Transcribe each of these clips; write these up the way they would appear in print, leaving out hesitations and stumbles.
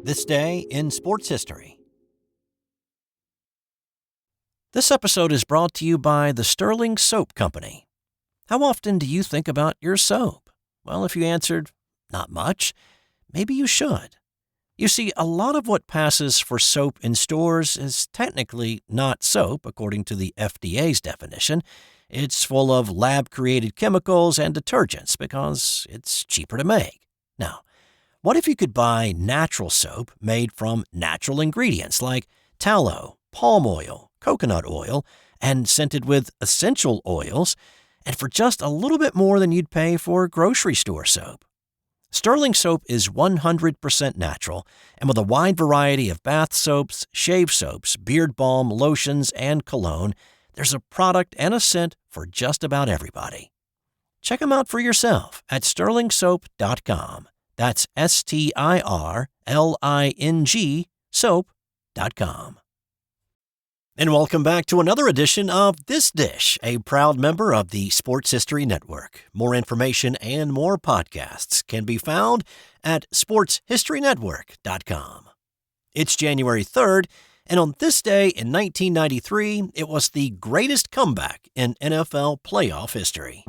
This day in sports history. This episode is brought to you by the Sterling Soap Company. How often do you think about your soap? Well, if you answered, not much, maybe you should. You see, a lot of what passes for soap in stores is technically not soap, according to the FDA's definition. It's full of lab-created chemicals and detergents because it's cheaper to make. Now, what if you could buy natural soap made from natural ingredients like tallow, palm oil, coconut oil, and scented with essential oils, and for just a little bit more than you'd pay for grocery store soap? Sterling Soap is 100% natural, and with a wide variety of bath soaps, shave soaps, beard balm, lotions, and cologne, there's a product and a scent for just about everybody. Check them out for yourself at sterlingsoap.com. That's STIRLING soap.com. And welcome back to another edition of This Dish, a proud member of the Sports History Network. More information and more podcasts can be found at sportshistorynetwork.com. It's January 3rd, and on this day in 1993, it was the greatest comeback in NFL playoff history.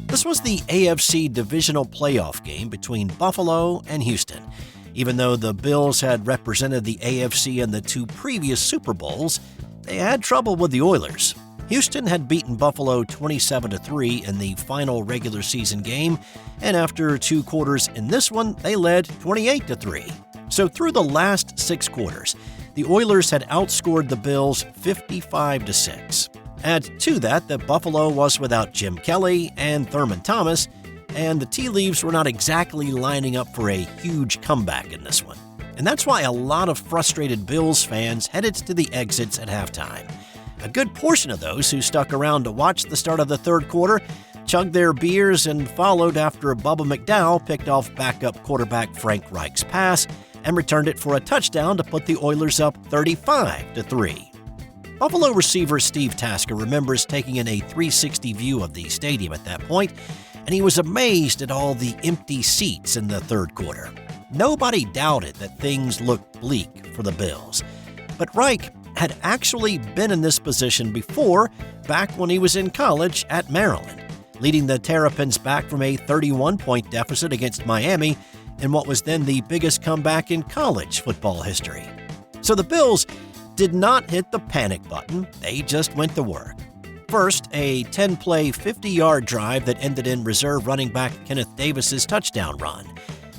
This was the AFC divisional playoff game between Buffalo and Houston. Even though the Bills had represented the AFC in the two previous Super Bowls, they had trouble with the Oilers. Houston had beaten Buffalo 27-3 in the final regular season game, and after two quarters in this one, they led 28-3. So through the last six quarters, the Oilers had outscored the Bills 55-6. Add to that Buffalo was without Jim Kelly and Thurman Thomas, and the tea leaves were not exactly lining up for a huge comeback in this one. And that's why a lot of frustrated Bills fans headed to the exits at halftime. A good portion of those who stuck around to watch the start of the third quarter chugged their beers and followed after Bubba McDowell picked off backup quarterback Frank Reich's pass and returned it for a touchdown to put the Oilers up 35-3. Buffalo receiver Steve Tasker remembers taking in a 360 view of the stadium at that point, and he was amazed at all the empty seats in the third quarter. Nobody doubted that things looked bleak for the Bills. But Reich had actually been in this position before, back when he was in college at Maryland, leading the Terrapins back from a 31-point deficit against Miami in what was then the biggest comeback in college football history. So the Bills did not hit the panic button, they just went to work. First, a 10-play, 50-yard drive that ended in reserve running back Kenneth Davis's touchdown run.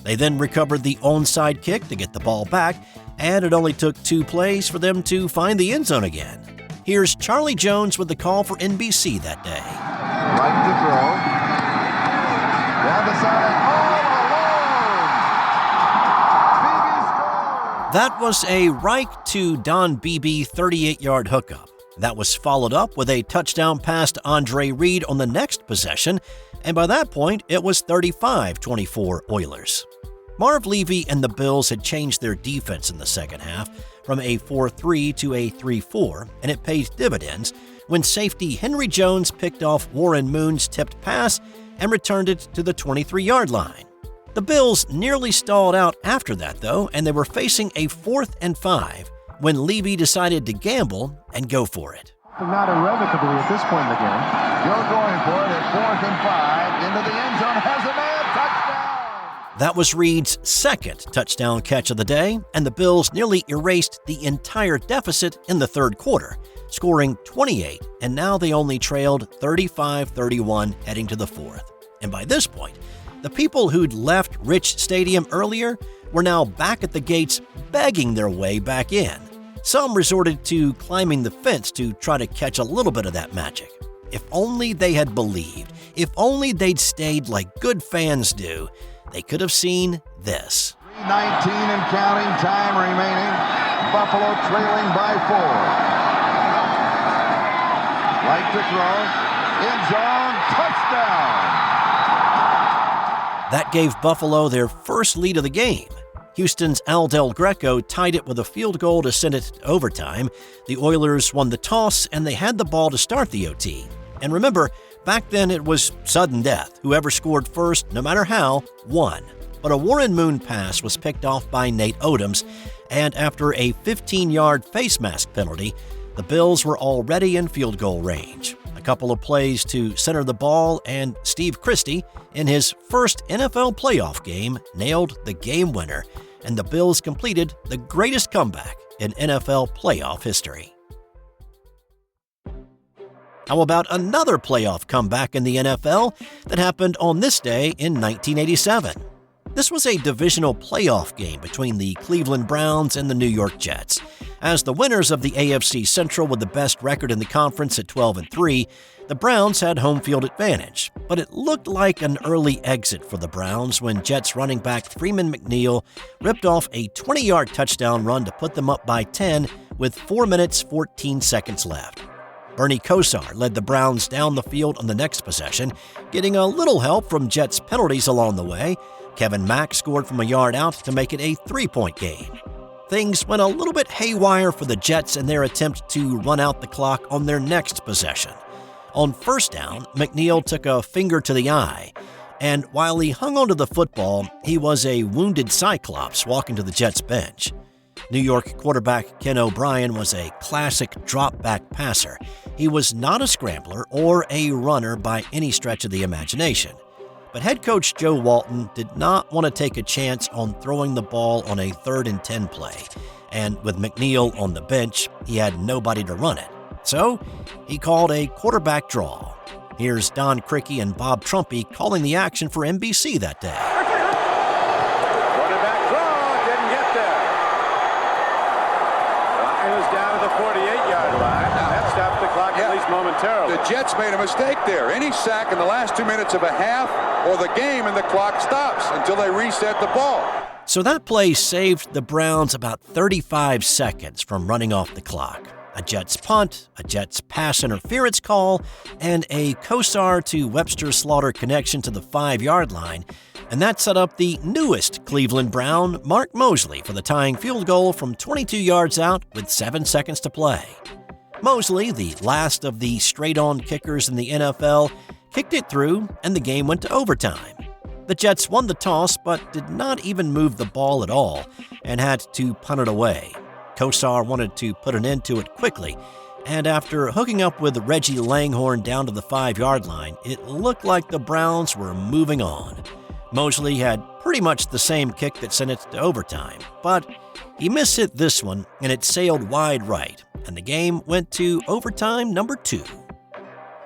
They then recovered the onside kick to get the ball back, and it only took 2 plays for them to find the end zone again. Here's Charlie Jones with the call for NBC that day. Right to throw. Down the side. That was a Reich to Don Beebe 38-yard hookup. That was followed up with a touchdown pass to Andre Reed on the next possession, and by that point, it was 35-24 Oilers. Marv Levy and the Bills had changed their defense in the second half from a 4-3 to a 3-4, and it paid dividends when safety Henry Jones picked off Warren Moon's tipped pass and returned it to the 23-yard line. The Bills nearly stalled out after that, though, and they were facing a 4th and 5 when Levy decided to gamble and go for it. Not irrevocably at this point in the game. You're going for it at 4th and 5 into the end zone. Has a man. Touchdown! That was Reed's second touchdown catch of the day, and the Bills nearly erased the entire deficit in the third quarter, scoring 28, and now they only trailed 35-31 heading to the fourth. And by this point, the people who'd left Rich Stadium earlier were now back at the gates begging their way back in. Some resorted to climbing the fence to try to catch a little bit of that magic. If only they had believed, if only they'd stayed like good fans do, they could have seen this. 3:19 and counting, time remaining. Buffalo trailing by 4. Right to throw, end zone, touchdown! That gave Buffalo their first lead of the game. Houston's Al Del Greco tied it with a field goal to send it to overtime. The Oilers won the toss, and they had the ball to start the OT. And remember, Back then, it was sudden death. Whoever scored first, no matter how, won. But a Warren Moon pass was picked off by Nate Odoms, and after a 15-yard face mask penalty, the Bills were already in field goal range. A couple of plays to center the ball, and Steve Christie, in his first NFL playoff game, nailed the game winner, and the Bills completed the greatest comeback in NFL playoff history. How about another playoff comeback in the NFL that happened on this day in 1987? This was a divisional playoff game between the Cleveland Browns and the New York Jets. As the winners of the AFC Central with the best record in the conference at 12-3, the Browns had home field advantage, but it looked like an early exit for the Browns when Jets running back Freeman McNeil ripped off a 20-yard touchdown run to put them up by 10 with 4 minutes 14 seconds left. Bernie Kosar led the Browns down the field on the next possession, getting a little help from Jets penalties along the way. Kevin Mack scored from a yard out to make it a 3-point game. Things went a little bit haywire for the Jets in their attempt to run out the clock on their next possession. On first down, McNeil took a finger to the eye, and while he hung onto the football, he was a wounded Cyclops walking to the Jets bench. New York quarterback Ken O'Brien was a classic drop-back passer. He was not a scrambler or a runner by any stretch of the imagination. But head coach Joe Walton did not want to take a chance on throwing the ball on a 3rd and 10 play, and with McNeil on the bench, he had nobody to run it. So he called a quarterback draw. Here's Don Criqui and Bob Trumpy calling the action for NBC that day. Quarterback draw, didn't get there. Line was down to the 48-yard line. That stopped the clock at least momentarily. The Jets made a mistake there. Any sack in the last 2 minutes of a half or the game and the clock stops until they reset the ball. So that play saved the Browns about 35 seconds from running off the clock. A Jets punt, a Jets pass interference call, and a Kosar to Webster Slaughter connection to the 5-yard line. And that set up the newest Cleveland Brown, Mark Mosley, for the tying field goal from 22 yards out with 7 seconds to play. Mosley, the last of the straight-on kickers in the NFL, kicked it through, and the game went to overtime. The Jets won the toss but did not even move the ball at all and had to punt it away. Kosar wanted to put an end to it quickly, and after hooking up with Reggie Langhorne down to the 5-yard line, it looked like the Browns were moving on. Mosley had pretty much the same kick that sent it to overtime, but he mishit this one and it sailed wide right, and the game went to overtime number 2.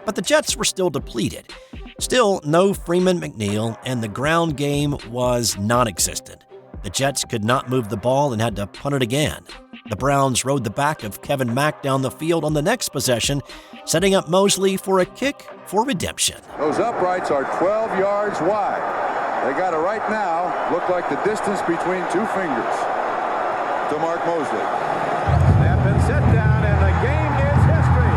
But the Jets were still depleted. Still no Freeman McNeil, and the ground game was non-existent. The Jets could not move the ball and had to punt it again. The Browns rode the back of Kevin Mack down the field on the next possession, setting up Mosley for a kick for redemption. Those uprights are 12 yards wide. They got it right now. Look like the distance between 2 fingers to Mark Mosley. Snap and set down, and the game is history.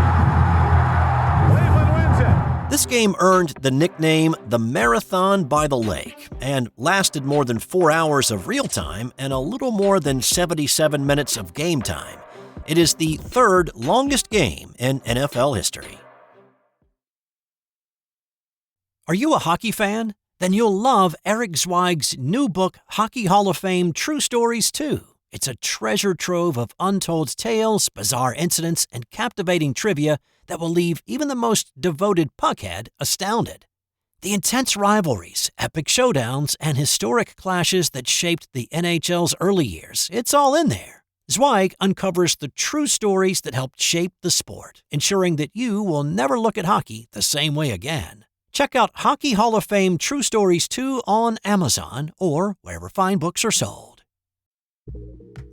Cleveland wins it. This game earned the nickname the Marathon by the Lake and lasted more than 4 hours of real time and a little more than 77 minutes of game time. It is the 3rd longest game in NFL history. Are you a hockey fan? Then you'll love Eric Zweig's new book, Hockey Hall of Fame True Stories 2. It's a treasure trove of untold tales, bizarre incidents, and captivating trivia that will leave even the most devoted puckhead astounded. The intense rivalries, epic showdowns, and historic clashes that shaped the NHL's early years, it's all in there. Zweig uncovers the true stories that helped shape the sport, ensuring that you will never look at hockey the same way again. Check out Hockey Hall of Fame True Stories 2 on Amazon or wherever fine books are sold.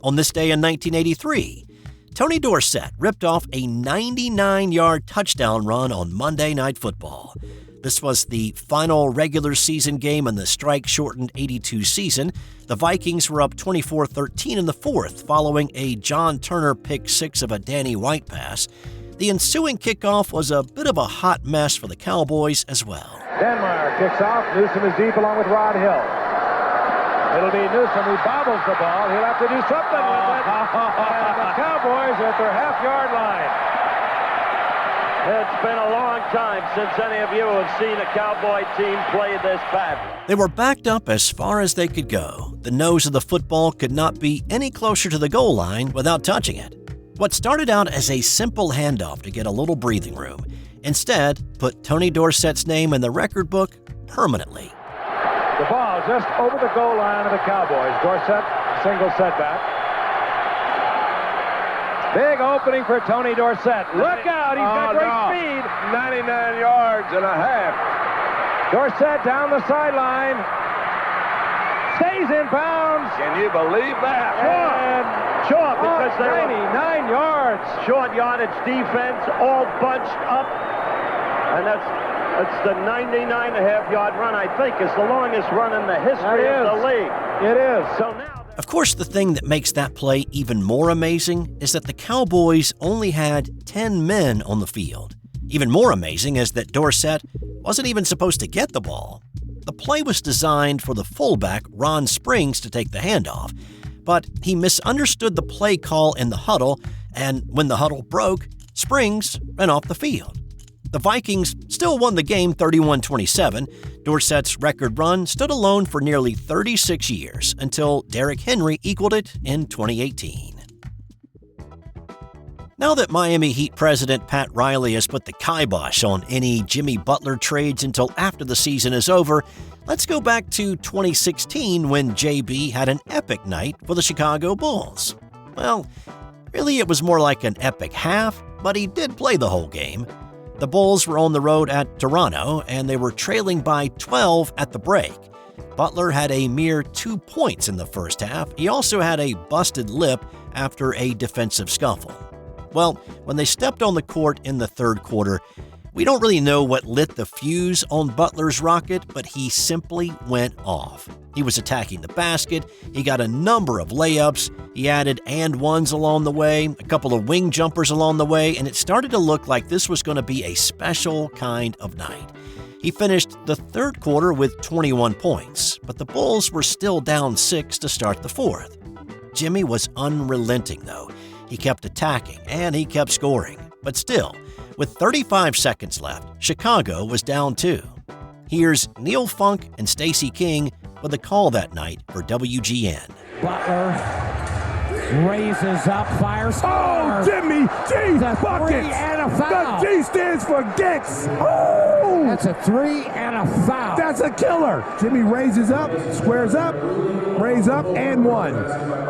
On this day in 1983, Tony Dorsett ripped off a 99-yard touchdown run on Monday Night Football. This was the final regular season game in the strike-shortened 82 season. The Vikings were up 24-13 in the 4th following a John Turner pick 6 of a Danny White pass. The ensuing kickoff was a bit of a hot mess for the Cowboys as well. Denmeyer kicks off. Newsom is deep along with Rod Hill. It'll be Newsom who bobbles the ball. He'll have to do something with it. And the Cowboys at their half-yard line. It's been a long time since any of you have seen a Cowboy team play this bad. They were backed up as far as they could go. The nose of the football could not be any closer to the goal line without touching it. What started out as a simple handoff to get a little breathing room, instead put Tony Dorsett's name in the record book permanently. The ball just over the goal line of the Cowboys. Dorsett, single setback. Big opening for Tony Dorsett. Look out, he's got great speed. 99 yards and a half. Dorsett down the sideline. Stays in bounds. Can you believe that? Short, because they're 99 yards. Short yardage defense, all bunched up. And that's the 99.5-yard run, I think, is the longest run in the history of the league. It is. So now. Of course, the thing that makes that play even more amazing is that the Cowboys only had 10 men on the field. Even more amazing is that Dorsett wasn't even supposed to get the ball. The play was designed for the fullback, Ron Springs, to take the handoff, but he misunderstood the play call in the huddle, and when the huddle broke, Springs ran off the field. The Vikings still won the game 31-27. Dorsett's record run stood alone for nearly 36 years until Derrick Henry equaled it in 2018. Now that Miami Heat president Pat Riley has put the kibosh on any Jimmy Butler trades until after the season is over, let's go back to 2016 when JB had an epic night for the Chicago Bulls. Well, really it was more like an epic half, but he did play the whole game. The Bulls were on the road at Toronto, and they were trailing by 12 at the break. Butler had a mere 2 points in the first half. He also had a busted lip after a defensive scuffle. Well, when they stepped on the court in the third quarter, we don't really know what lit the fuse on Butler's rocket, but he simply went off. He was attacking the basket, he got a number of layups, he added and ones along the way, a couple of wing jumpers along the way, and it started to look like this was going to be a special kind of night. He finished the third quarter with 21 points, but the Bulls were still down 6 to start the fourth. Jimmy was unrelenting, though. He kept attacking, and he kept scoring. But still, with 35 seconds left, Chicago was down 2. Here's Neil Funk and Stacey King with a call that night for WGN. Butler raises up, fires. Oh, Jimmy G buckets. And a foul. The G stands for gets. Oh, that's a 3 and a foul. That's a killer. Jimmy raises up, squares up, raise up, and 1.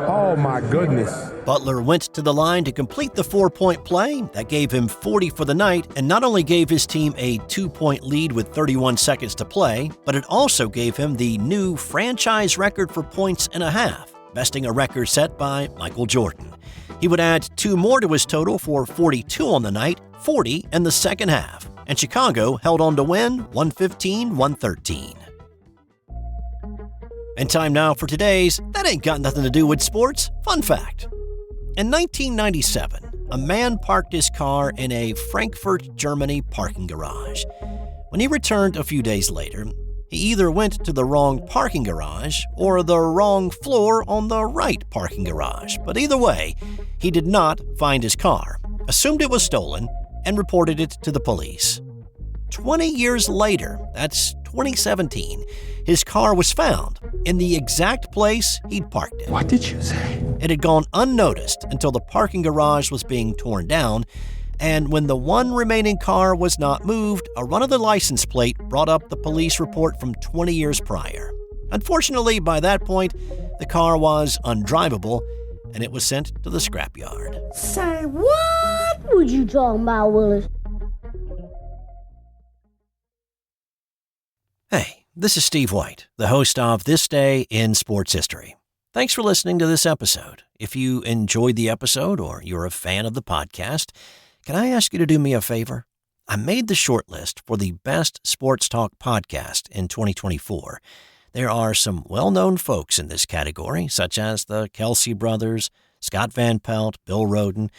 Oh my goodness. Butler went to the line to complete the 4-point play. That gave him 40 for the night, and not only gave his team a 2-point lead with 31 seconds to play, but it also gave him the new franchise record for points and a half, besting a record set by Michael Jordan. He would add 2 more to his total for 42 on the night, 40 in the second half, and Chicago held on to win 115-113. And time now for today's That Ain't Got Nothing to Do with Sports fun fact. In 1997, a man parked his car in a Frankfurt, Germany parking garage. When he returned a few days later, he either went to the wrong parking garage or the wrong floor on the right parking garage. But either way, he did not find his car, assumed it was stolen, and reported it to the police. 20 years later, that's 2017, his car was found in the exact place he'd parked it. What did you say? It had gone unnoticed until the parking garage was being torn down, and when the one remaining car was not moved, a run of the license plate brought up the police report from 20 years prior. Unfortunately, by that point, the car was undrivable, and it was sent to the scrapyard. Say, what would you talking about, Willis? Hey, this is Steve White, the host of This Day in Sports History. Thanks for listening to this episode. If you enjoyed the episode or you're a fan of the podcast, can I ask you to do me a favor? I made the shortlist for the Best Sports Talk Podcast in 2024. There are some well-known folks in this category, such as the Kelsey brothers, Scott Van Pelt, Bill Rhoden,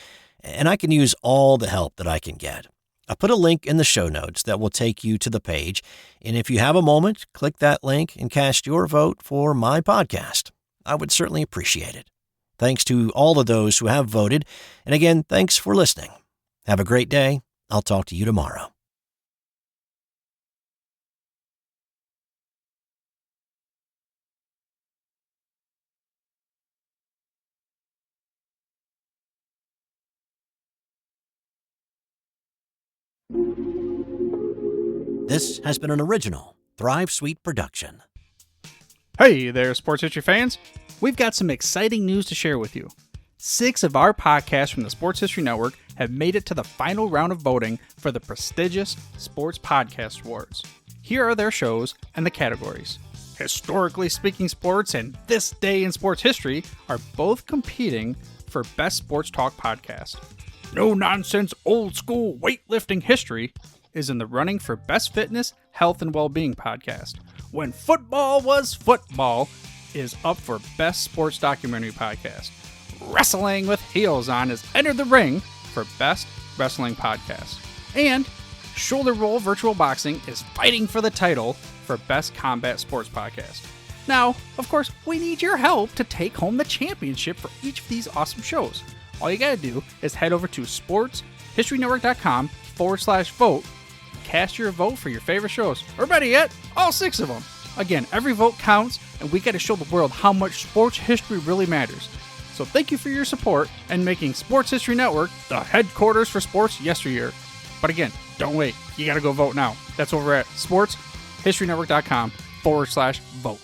and I can use all the help that I can get. I put a link in the show notes that will take you to the page, and if you have a moment, click that link and cast your vote for my podcast. I would certainly appreciate it. Thanks to all of those who have voted, and again, thanks for listening. Have a great day, I'll talk to you tomorrow. This has been an original Thrive Suite production. Hey there, sports history fans. We've got some exciting news to share with you. 6 of our podcasts from the Sports History Network have made it to the final round of voting for the prestigious Sports Podcast Awards. Here are their shows and the categories. Historically Speaking Sports and This Day in Sports History are both competing for Best Sports Talk Podcast. No Nonsense Old School Weightlifting History is in the running for Best Fitness, Health, and Wellbeing Podcast. When Football Was Football is up for Best Sports Documentary Podcast. Wrestling with Heels On has entered the ring for Best Wrestling Podcast. And Shoulder Roll Virtual Boxing is fighting for the title for Best Combat Sports Podcast. Now, of course, we need your help to take home the championship for each of these awesome shows. All you gotta do is head over to sportshistorynetwork.com/vote. Cast your vote for your favorite shows, or better yet, all 6 of them. Again, every vote counts, and we gotta show the world how much sports history really matters. So thank you for your support and making Sports History Network the headquarters for sports yesteryear. But again, don't wait. You gotta go vote now. That's over at sportshistorynetwork.com/vote.